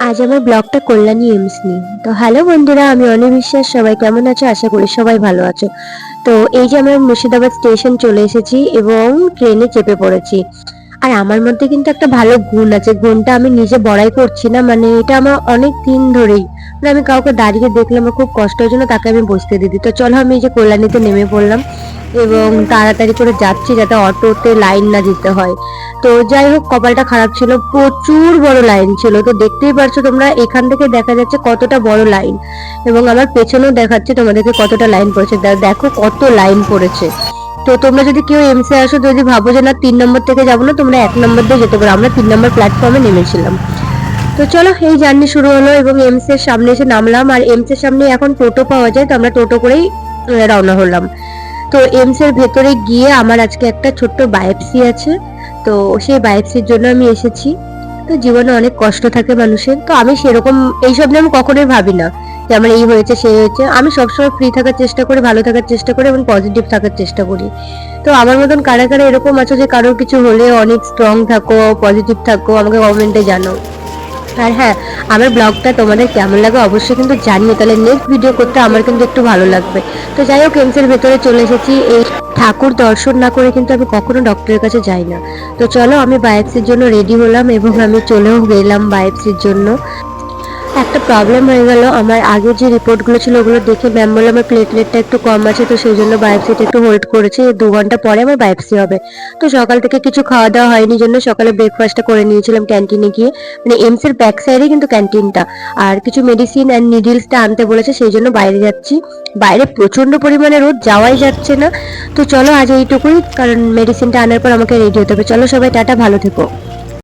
আজ আমার ব্লগটা কল্যাণী এমস নিয়ে। তো হ্যালো বন্ধুরা, আমি অনিবিশ্বাস। সবাই কেমন আছো? আশা করি সবাই ভালো আছো। তো এই যে আমরা মুর্শিদাবাদ স্টেশন চলে এসেছি এবং ট্রেনে চেপে পড়েছি। আর আমার মধ্যে কিন্তু একটা ভালো গুণ আছে, গুণটা আমি নিজে বড়াই করছি না, মানে এটা আমার অনেক দিন ধরেই, মানে আমি কাউকে দাঁড়িয়ে দেখলে আমার খুব কষ্ট হয়, জন্য তাকে আমি বসতে দিই। তো চলো আমি এই যে কল্যাণীতে নেমে পড়লাম এবং তাড়াতাড়ি করে যাচ্ছি যাতে অটোতে লাইন না দিতে হয়। তো যাই হোক, কপালটা খারাপ ছিল, প্রচুর বড় লাইন ছিল। তো দেখতেই পারছো তোমরা, এখান থেকে দেখা যাচ্ছে কতটা বড় লাইন, এবং আমার পেছনেও দেখাচ্ছে তোমাদেরকে কতটা লাইন পড়েছে। দেখো কত লাইন পড়েছে। তো তোমরা যদি কেউ এমসে আসো, যদি ভাবো যে না 3 নম্বর থেকে যাবো না, তোমরা 1 নম্বর দিয়ে যেতে পারো। আমরা 3 নম্বর প্ল্যাটফর্মে নেমেছিলাম। তো চলো, এই জার্নি শুরু হলো এবং এমস এর সামনে এসে নামলাম। আর এমস এর সামনে এখন টোটো পাওয়া যায়, তো আমরা টোটো করেই রওনা হলাম। তো এমস এর ভেতরে গিয়ে আমার আজকে একটা ছোট্ট বায়োপসি আছে। তো সেই বায়োপসির জন্য আমি এসেছি। তো জীবনে অনেক কষ্ট থাকে মানুষের, তো আমি সেরকম এইসব নিয়ে আমি কখনোই ভাবি না যে আমার এই হয়েছে সেই হয়েছে। আমি সবসময় ফ্রি থাকার চেষ্টা করি, ভালো থাকার চেষ্টা করি এবং পজিটিভ থাকার চেষ্টা করি। তো আমার মতন কারা কারা এরকম আছো যে কারোর কিছু হলে অনেক স্ট্রং থাকো, পজিটিভ থাকো, আমাকে কমেন্টে জানাও। আর হ্যাঁ, আমার ব্লগটা তোমাদের কেমন লাগে অবশ্যই কিন্তু জানিও, তাহলে নেক্সট ভিডিও করতে আমার কিন্তু একটু ভালো লাগবে। তো যাই হোক, এমসের ভেতরে চলে এসেছি। এই ঠাকুর দর্শন না করে কিন্তু আমি কখনো ডক্টরের কাছে যাই না। তো চলো, আমি বায়োপসির জন্য রেডি হলাম এবং আমি চলেও গেলাম বায়োপসির জন্য। একটা প্রবলেম হয়ে গেল, আমার আগে যে রিপোর্টগুলো ছিল ওগুলো দেখে ম্যাম বললো আমার প্লেটলেটটা একটু কম আছে, তো সেই জন্য বায়োপসিটা একটু হোল্ড করেছে, 2 ঘন্টা পরে আমার বায়োপসি হবে। তো সকাল থেকে কিছু খাওয়া দাওয়া হয়নি, জন্য সকালে ব্রেকফাস্টটা করে নিয়েছিলাম ক্যান্টিনে গিয়ে। মানে এমস এর ব্যাক সাইডে কিন্তু ক্যান্টিনটা। আর কিছু মেডিসিন অ্যান্ড নিডলসটা আনতে বলেছে, সেই জন্য বাইরে যাচ্ছি। বাইরে প্রচন্ড পরিমাণে রোদ, যাওয়াই যাচ্ছে না। তো চলো আজ এইটুকুই, কারণ মেডিসিনটা আনার পর আমাকে রেডি হতে হবে। চলো সবাই, টাটা, ভালো থেকো।